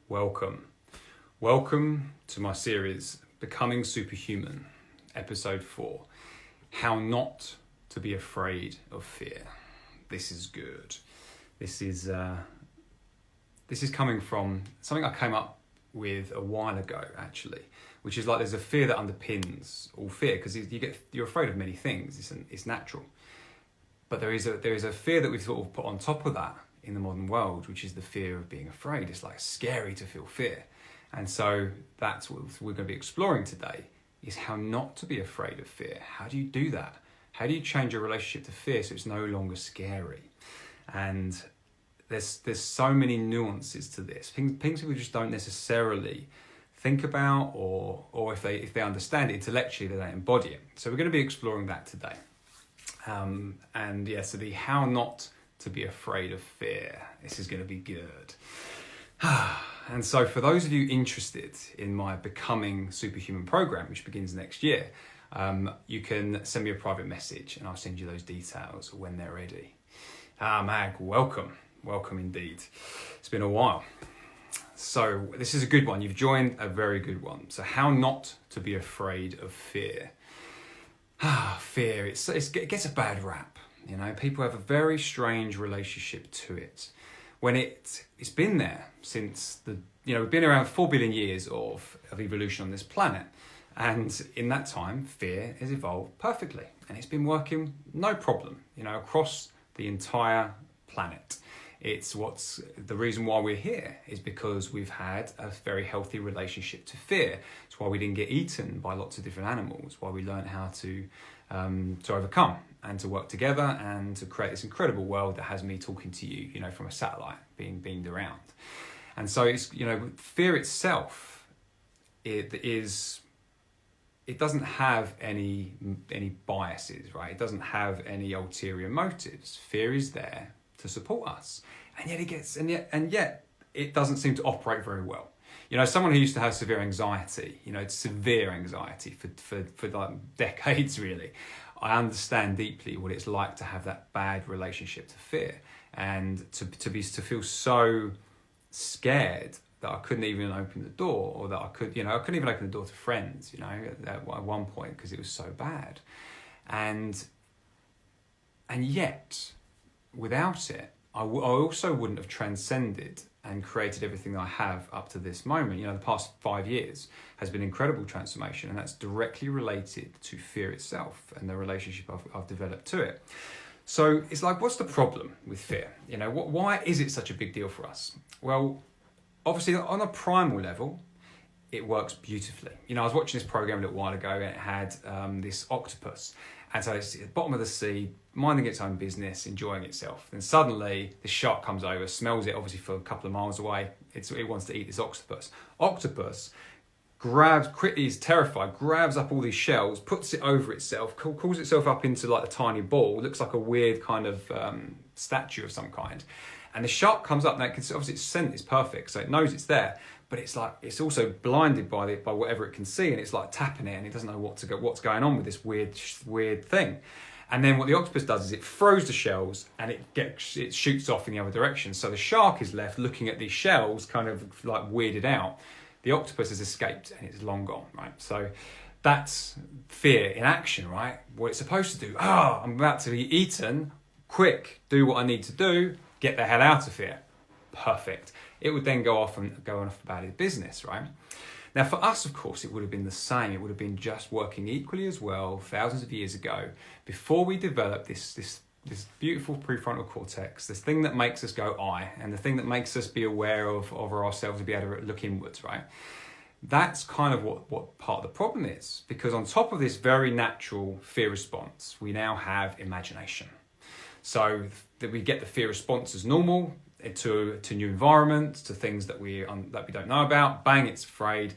Welcome. Welcome to my series, Becoming Superhuman, episode 4, How Not to Be Afraid of Fear. This is good. This is coming from something I came up with a while ago, actually, which is like there's a fear that underpins all fear, because you're afraid of many things. It's natural. But there is a fear that we've sort of put on top of that in the modern world, which is the fear of being afraid. It's like scary to feel fear. And so that's what we're going to be exploring today, is how not to be afraid of fear. How do you do that? How do you change your relationship to fear so it's no longer scary? And there's so many nuances to this. Things people just don't necessarily think about, or if they understand it intellectually, they don't embody it. So we're going to be exploring that today. So the how not to be afraid of fear. This is going to be good. And so for those of you interested in my Becoming Superhuman program, which begins next year, you can send me a private message and I'll send you those details when they're ready. Mag, welcome. Welcome indeed. It's been a while. So this is a good one. You've joined a very good one. So how not to be afraid of fear. Fear, it gets a bad rap. You know, people have a very strange relationship to it. When it's been there since we've been around 4 billion years of evolution on this planet. And in that time, fear has evolved perfectly. And it's been working no problem, across the entire planet. It's what's the reason why we're here is because we've had a very healthy relationship to fear. It's why we didn't get eaten by lots of different animals, why we learned how to overcome and to work together and to create this incredible world that has me talking to you, from a satellite being beamed around. And so it's, fear itself, it doesn't have any biases, right? It doesn't have any ulterior motives. Fear is there to support us, and yet it doesn't seem to operate very well. Someone who used to have severe anxiety, severe anxiety for like decades, really. I understand deeply what it's like to have that bad relationship to fear, and to feel so scared that I couldn't even open the door, or that I couldn't even open the door to friends, at one point, because it was so bad. And yet, without it, I also wouldn't have transcended and created everything that I have up to this moment. The past 5 years has been incredible transformation, and that's directly related to fear itself and the relationship I've developed to it. So it's like, what's the problem with fear? Why is it such a big deal for us? Well, obviously on a primal level, it works beautifully. I was watching this program a little while ago, and it had this octopus. And so it's at the bottom of the sea, minding its own business, enjoying itself. Then suddenly, this shark comes over, smells it obviously for a couple of miles away. It wants to eat this octopus. Octopus is terrified, grabs up all these shells, puts it over itself, calls itself up into like a tiny ball, looks like a weird kind of statue of some kind. And the shark comes up, and obviously its scent is perfect, so it knows it's there. But it's like it's also blinded by whatever it can see, and it's like tapping it, and it doesn't know what's going on with this weird thing. And then what the octopus does is it throws the shells, and it shoots off in the other direction. So the shark is left looking at these shells, kind of like weirded out. The octopus has escaped, and it's long gone, right? So that's fear in action, right? What it's supposed to do. I'm about to be eaten. Quick, do what I need to do. Get the hell out of here. Perfect. It would then go off about its business, right? Now, for us, of course, it would have been the same. It would have been just working equally as well thousands of years ago, before we developed this beautiful prefrontal cortex, this thing that makes us go I, and the thing that makes us be aware of ourselves and be able to look inwards, right? That's kind of what part of the problem is, because on top of this very natural fear response, we now have imagination. So that we get the fear response as normal to new environments, to things that we don't know about. Bang, it's afraid.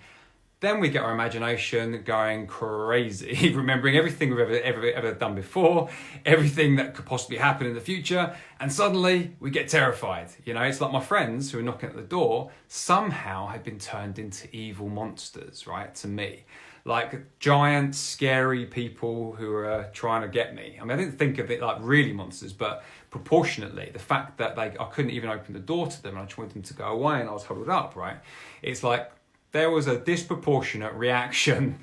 Then we get our imagination going crazy, remembering everything we've ever done before, everything that could possibly happen in the future, and suddenly we get terrified. It's like my friends who are knocking at the door somehow have been turned into evil monsters, right? To me, like giant, scary people who are trying to get me. I mean, I didn't think of it like really monsters, but proportionately, the fact that I couldn't even open the door to them and I just wanted them to go away and I was huddled up, right? It's like there was a disproportionate reaction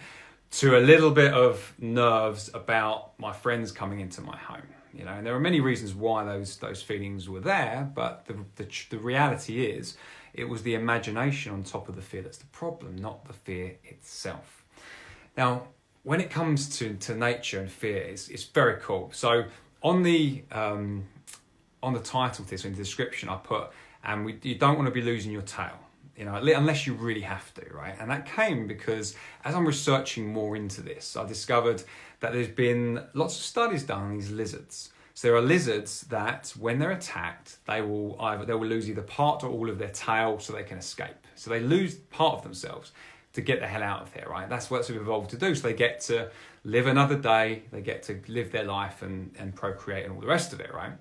to a little bit of nerves about my friends coming into my home. You know, and there are many reasons why those feelings were there, but the reality is it was the imagination on top of the fear that's the problem, not the fear itself. Now, when it comes to nature and fear, it's very cool. So on the title of this, in the description, I put, you don't want to be losing your tail, you know, unless you really have to, right? And that came because as I'm researching more into this, I discovered that there's been lots of studies done on these lizards. So there are lizards that when they're attacked, they will lose either part or all of their tail so they can escape. So they lose part of themselves to get the hell out of there, right? That's what they've evolved to do. So they get to live another day, they get to live their life and procreate and all the rest of it, right?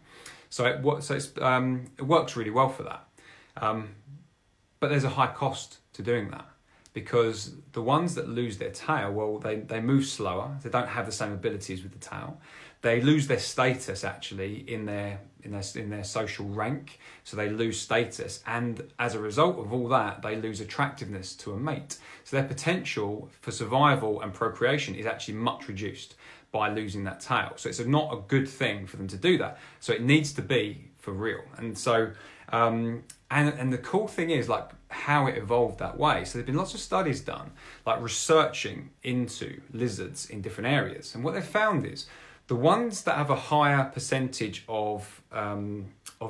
So it works really well for that. But there's a high cost to doing that, because the ones that lose their tail, well, they move slower. They don't have the same abilities with the tail. They lose their status actually in their social rank. So they lose status, and as a result of all that, they lose attractiveness to a mate. So their potential for survival and procreation is actually much reduced by losing that tail. So it's not a good thing for them to do that. So it needs to be for real. And so and the cool thing is like how it evolved that way. So there've been lots of studies done, like researching into lizards in different areas, and what they've found is the ones that have a higher percentage of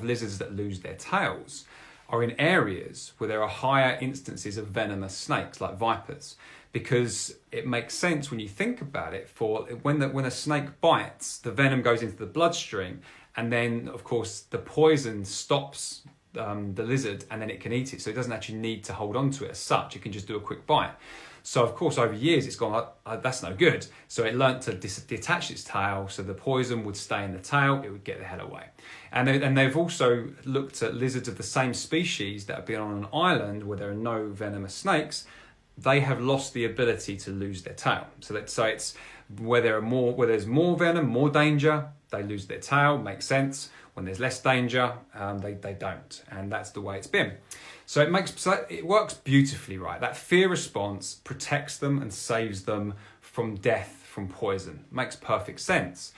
lizards that lose their tails are in areas where there are higher instances of venomous snakes, like vipers, because it makes sense when you think about it. For when a snake bites, the venom goes into the bloodstream, and then of course the poison stops the lizard, and then it can eat it. So it doesn't actually need to hold on to it as such. It can just do a quick bite. So of course over years it's gone, that's no good. So it learnt to detach its tail, so the poison would stay in the tail, it would get the hell away. And they've also looked at lizards of the same species that have been on an island where there are no venomous snakes. They have lost the ability to lose their tail. So it's where there's more venom, more danger, they lose their tail. Makes sense. When there's less danger, they don't, and that's the way it's been. So it works beautifully, right? That fear response protects them and saves them from death from poison. Makes perfect sense.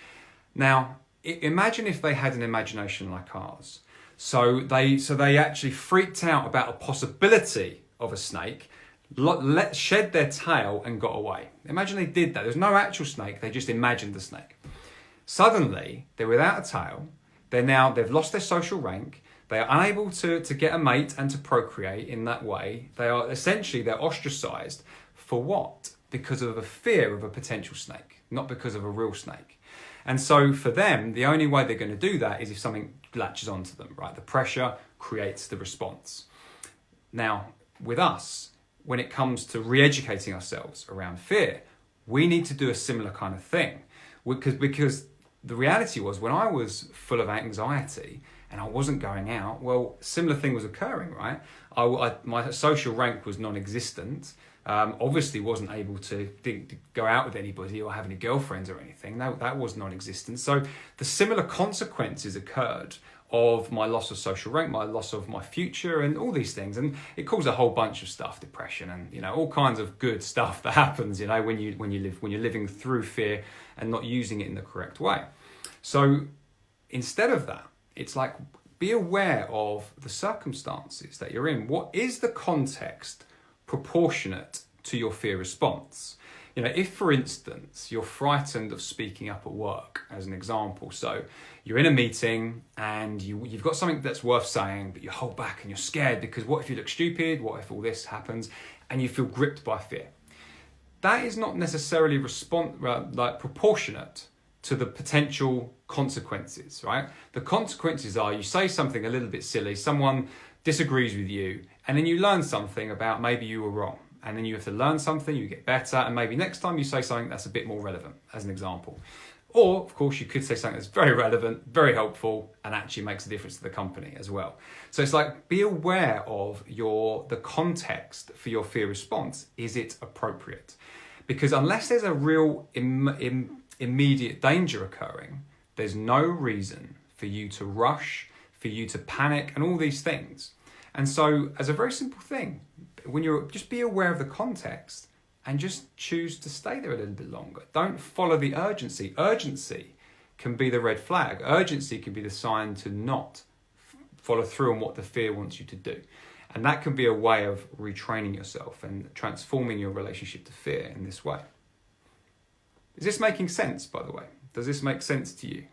Now, imagine if they had an imagination like ours. So they actually freaked out about a possibility of a snake, shed their tail and got away. Imagine they did that. There's no actual snake, they just imagined the snake. Suddenly, they're without a tail. They've lost their social rank. They are unable to get a mate and to procreate in that way. They're ostracized for what? Because of a fear of a potential snake, not because of a real snake. And so for them, the only way they're going to do that is if something latches onto them, right? The pressure creates the response. Now, with us, when it comes to re-educating ourselves around fear, we need to do a similar kind of thing. Because the reality was, when I was full of anxiety and I wasn't going out, well, similar thing was occurring, right? My social rank was non-existent. Obviously wasn't able to go out with anybody or have any girlfriends or anything. That was non-existent. So the similar consequences occurred of my loss of social rank, my loss of my future, and all these things. And it caused a whole bunch of stuff, depression, and all kinds of good stuff that happens, when you're living through fear and not using it in the correct way. So instead of that, it's like, be aware of the circumstances that you're in. What is the context proportionate to your fear response? If, for instance, you're frightened of speaking up at work, as an example, so you're in a meeting and you've got something that's worth saying, but you hold back and you're scared because what if you look stupid? What if all this happens? And you feel gripped by fear. That is not necessarily proportionate to the potential consequences, right? The consequences are you say something a little bit silly, someone disagrees with you, and then you learn something about maybe you were wrong. And then you have to learn something, you get better, and maybe next time you say something that's a bit more relevant, as an example. Or, of course, you could say something that's very relevant, very helpful, and actually makes a difference to the company as well. So it's like, be aware of the context for your fear response. Is it appropriate? Because unless there's a real immediate danger occurring, there's no reason for you to rush, for you to panic, and all these things. And so, as a very simple thing, when you're just be aware of the context and just choose to stay there a little bit longer. Don't follow the urgency. Urgency can be the red flag. Urgency can be the sign to not follow through on what the fear wants you to do. And that can be a way of retraining yourself and transforming your relationship to fear in this way. Is this making sense, by the way? Does this make sense to you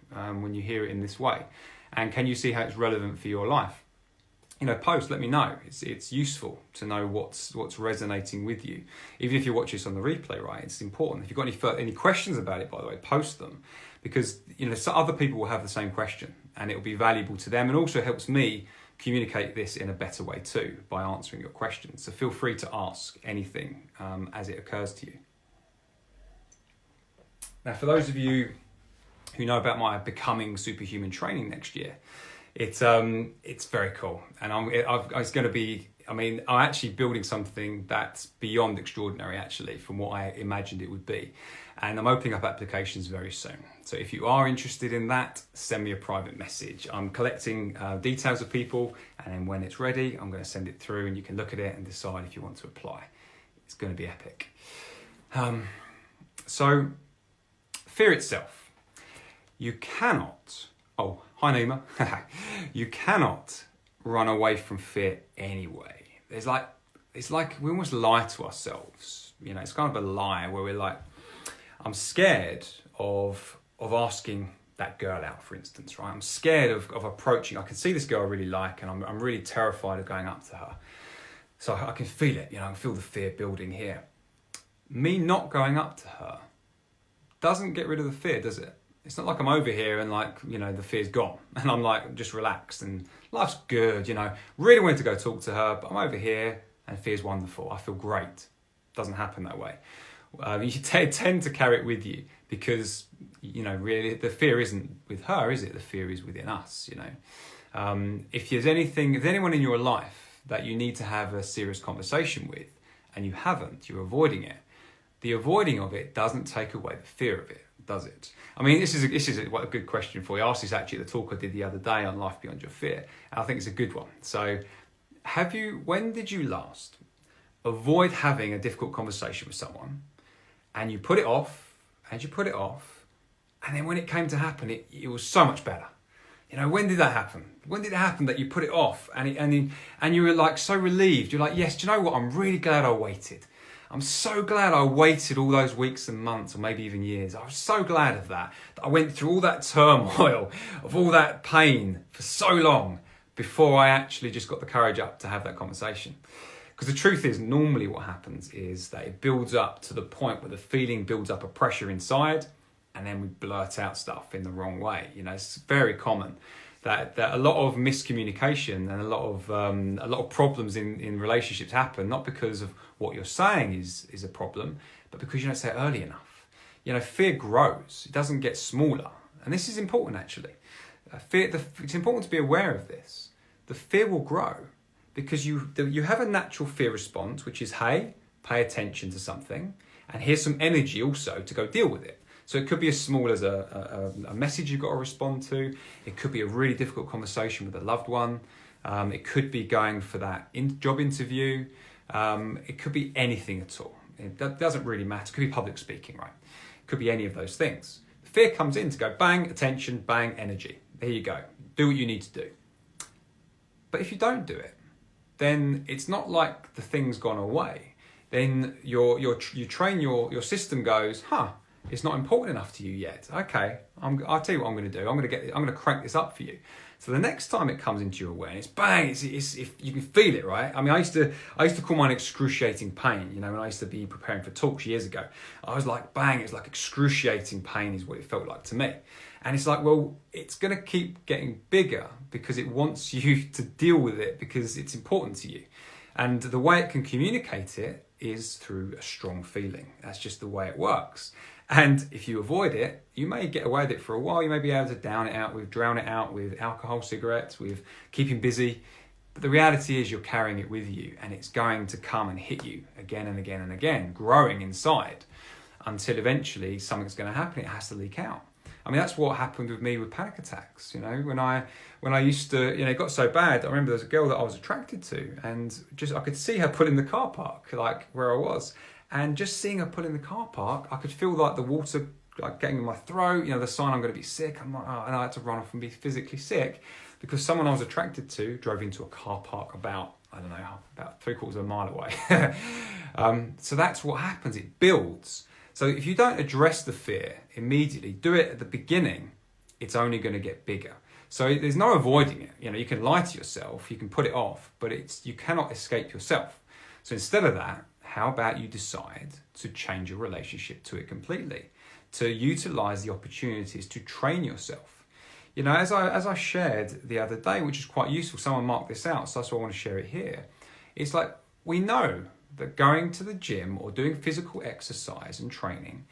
when you hear it in this way? And can you see how it's relevant for your life? Post, let me know. It's useful to know what's resonating with you. Even if you watch this on the replay, right? It's important. If you've got any questions about it, by the way, post them. Because, so other people will have the same question and it will be valuable to them, and also helps me communicate this in a better way too by answering your questions. So feel free to ask anything as it occurs to you. Now, for those of you who know about my Becoming Superhuman training next year, it's very cool, and I'm actually building something that's beyond extraordinary, actually, from what I imagined it would be, and I'm opening up applications very soon. So if you are interested in that, send me a private message. I'm collecting details of people, and then when it's ready, I'm going to send it through, and you can look at it and decide if you want to apply. It's going to be epic. So fear itself, you cannot. Oh, hi Nima. You cannot run away from fear anyway. It's like we almost lie to ourselves. It's kind of a lie where we're like, I'm scared of asking that girl out, for instance, right? I'm scared of approaching. I can see this girl I really like, and I'm really terrified of going up to her. So I can feel it, I can feel the fear building here. Me not going up to her doesn't get rid of the fear, does it? It's not like I'm over here and the fear's gone and I'm like just relaxed and life's good, really wanted to go talk to her, but I'm over here and fear's wonderful. I feel great. Doesn't happen that way. You tend to carry it with you because, really the fear isn't with her, is it? The fear is within us, If there's anyone in your life that you need to have a serious conversation with and you haven't, you're avoiding it. The avoiding of it doesn't take away the fear of it, does it? This is a good question for you. I asked this actually at the talk I did the other day on Life Beyond Your Fear, and I think it's a good one. So, when did you last avoid having a difficult conversation with someone, and you put it off, and then when it came to happen, it was so much better? When did that happen? When did it happen that you put it off, and you were like so relieved? You're like, yes, do you know what? I'm really glad I waited. I'm so glad I waited all those weeks and months, or maybe even years. I was so glad of that I went through all that turmoil, of all that pain for so long before I actually just got the courage up to have that conversation. Because the truth is, normally what happens is that it builds up to the point where the feeling builds up a pressure inside, and then we blurt out stuff in the wrong way. It's very common that a lot of miscommunication and a lot of problems in relationships happen not because of what you're saying is a problem, but because you don't say it early enough. Fear grows; it doesn't get smaller, and this is important actually. It's important to be aware of this. The fear will grow because you have a natural fear response, which is, hey, pay attention to something, and here's some energy also to go deal with it. So it could be as small as a message you've got to respond to. It could be a really difficult conversation with a loved one. It could be going for that job interview. It could be anything at all. That doesn't really matter. It could be public speaking, right? It could be any of those things. The fear comes in to go bang, attention, bang, energy. There you go. Do what you need to do. But if you don't do it, then it's not like the thing's gone away. Then you train your system goes, it's not important enough to you yet. Okay, I'll tell you what I'm going to do. I'm going to crank this up for you. So the next time it comes into your awareness, bang! It's if you can feel it, right? I used to call mine excruciating pain. When I used to be preparing for talks years ago, I was like, bang! It's like excruciating pain is what it felt like to me. And it's like, well, it's going to keep getting bigger because it wants you to deal with it because it's important to you. And the way it can communicate it is through a strong feeling. That's just the way it works. And if you avoid it, you may get away with it for a while. You may be able to drown it out with alcohol, cigarettes, with keeping busy. But the reality is you're carrying it with you, and it's going to come and hit you again and again and again, growing inside until eventually something's going to happen. It has to leak out. I mean, that's what happened with me with panic attacks. You know, when I used to, you know, it got so bad. I remember there was a girl that I was attracted to, and I could see her pull in the car park, like where I was, and just seeing her pull in the car park, I could feel like the water like getting in my throat. You know, the sign I'm going to be sick. I'm like, oh, and I had to run off and be physically sick because someone I was attracted to drove into a car park about 3/4 of a mile away. So that's what happens. It builds. So if you don't address the fear immediately, do it at the beginning, it's only going to get bigger. So there's no avoiding it. You know, you can lie to yourself, you can put it off, but you cannot escape yourself. So instead of that, how about you decide to change your relationship to it completely, to utilize the opportunities to train yourself. You know, as I shared the other day, which is quite useful, someone marked this out, so that's why I want to share it here. It's like, we know that going to the gym or doing physical exercise and training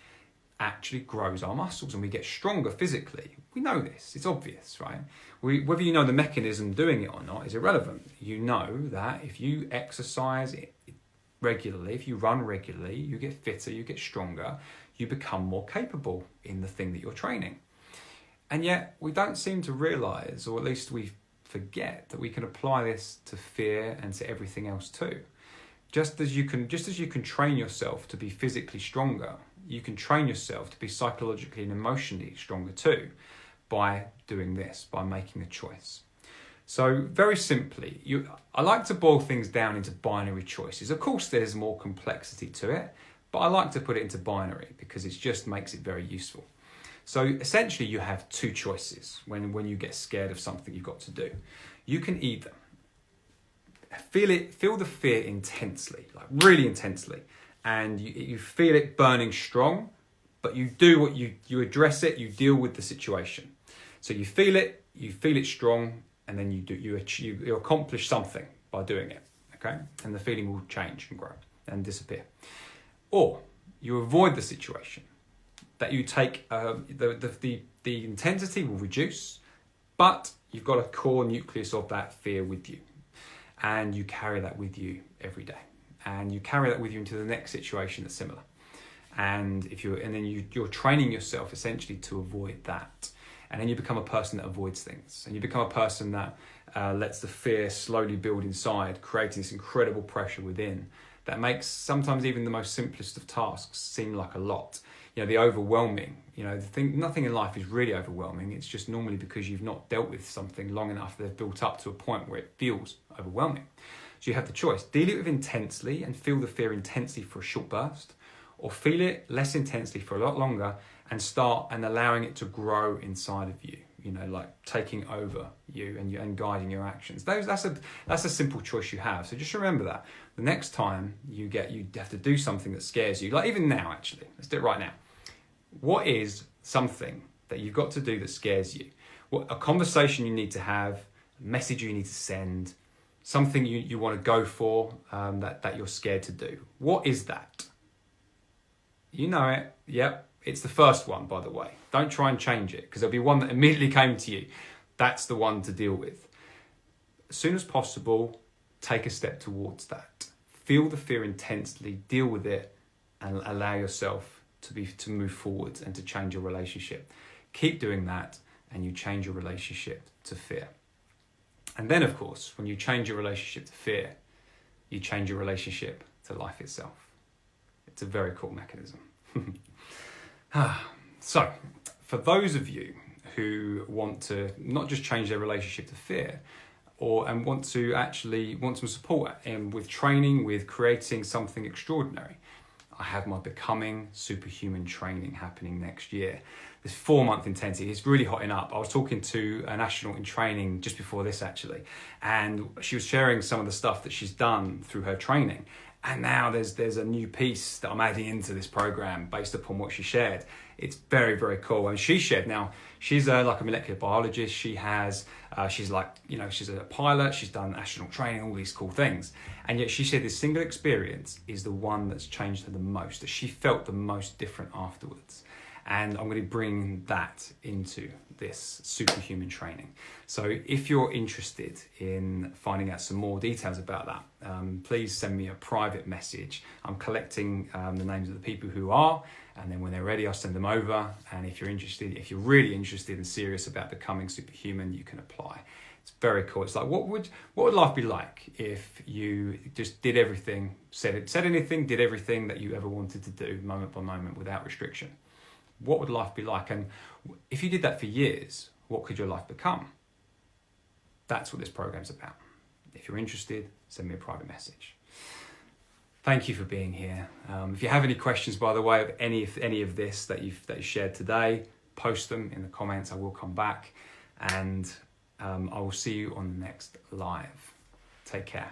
actually grows our muscles and we get stronger physically. We know this, it's obvious, right? Whether you know the mechanism doing it or not is irrelevant. You know that if you exercise regularly, if you run regularly, you get fitter, you get stronger, you become more capable in the thing that you're training. And yet we don't seem to realize, or at least we forget, that we can apply this to fear and to everything else too. Just as you can train yourself to be physically stronger, you can train yourself to be psychologically and emotionally stronger too by doing this, by making a choice. So very simply, I like to boil things down into binary choices. Of course, there's more complexity to it, but I like to put it into binary because it just makes it very useful. So essentially, you have two choices when you get scared of something you've got to do. You can either feel the fear intensely, like really intensely, and you feel it burning strong, but you do what you address it, you deal with the situation. So you feel it strong, and then you accomplish something by doing it, okay? And the feeling will change and grow and disappear. Or you avoid the situation, that you take the intensity will reduce, but you've got a core nucleus of that fear with you. And you carry that with you every day, and you carry that with you into the next situation that's similar. And you're training yourself essentially to avoid that, and then you become a person that avoids things, and you become a person that lets the fear slowly build inside, creating this incredible pressure within that makes sometimes even the most simplest of tasks seem like a lot. You know, the overwhelming. You know, nothing in life is really overwhelming. It's just normally because you've not dealt with something long enough that they've built up to a point where it feels overwhelming. So you have the choice: deal it with intensely and feel the fear intensely for a short burst, or feel it less intensely for a lot longer and start and allowing it to grow inside of you. You know, like taking over you and guiding your actions. That's a simple choice you have. So just remember that the next time you have to do something that scares you, like even now, actually, let's do it right now. What is something that you've got to do that scares you? What a conversation you need to have, a message you need to send, something you want to go for that you're scared to do. What is that? You know it. Yep. It's the first one, by the way. Don't try and change it because there'll be one that immediately came to you. That's the one to deal with. As soon as possible, take a step towards that. Feel the fear intensely, deal with it, and allow yourself to move forward and to change your relationship. Keep doing that, and you change your relationship to fear. And then, of course, when you change your relationship to fear, you change your relationship to life itself. It's a very cool mechanism. So, for those of you who want to not just change their relationship to fear, and want some support with training, with creating something extraordinary, I have my Becoming Superhuman training happening next year. This 4-month intensity is really hotting up. I was talking to an astronaut in training just before this, actually, and she was sharing some of the stuff that she's done through her training. And now there's a new piece that I'm adding into this program based upon what she shared. It's very, very cool. And she shared, now she's like a molecular biologist. She's a pilot. She's done astronaut training, all these cool things. And yet she said this single experience is the one that's changed her the most, that she felt the most different afterwards. And I'm going to bring that into this Superhuman training. So if you're interested in finding out some more details about that, please send me a private message. I'm collecting the names of the people who are, and then when they're ready, I'll send them over. And if you're really interested and serious about becoming superhuman, you can apply. It's very cool. It's like, what would life be like if you just did everything, said anything, did everything that you ever wanted to do, moment by moment, without restriction? What would life be like? And if you did that for years, what could your life become? That's what this program's about. If you're interested, send me a private message. Thank you for being here. If you have any questions, by the way, of any of this that you shared today, post them in the comments. I will come back, and I will see you on the next live. Take care.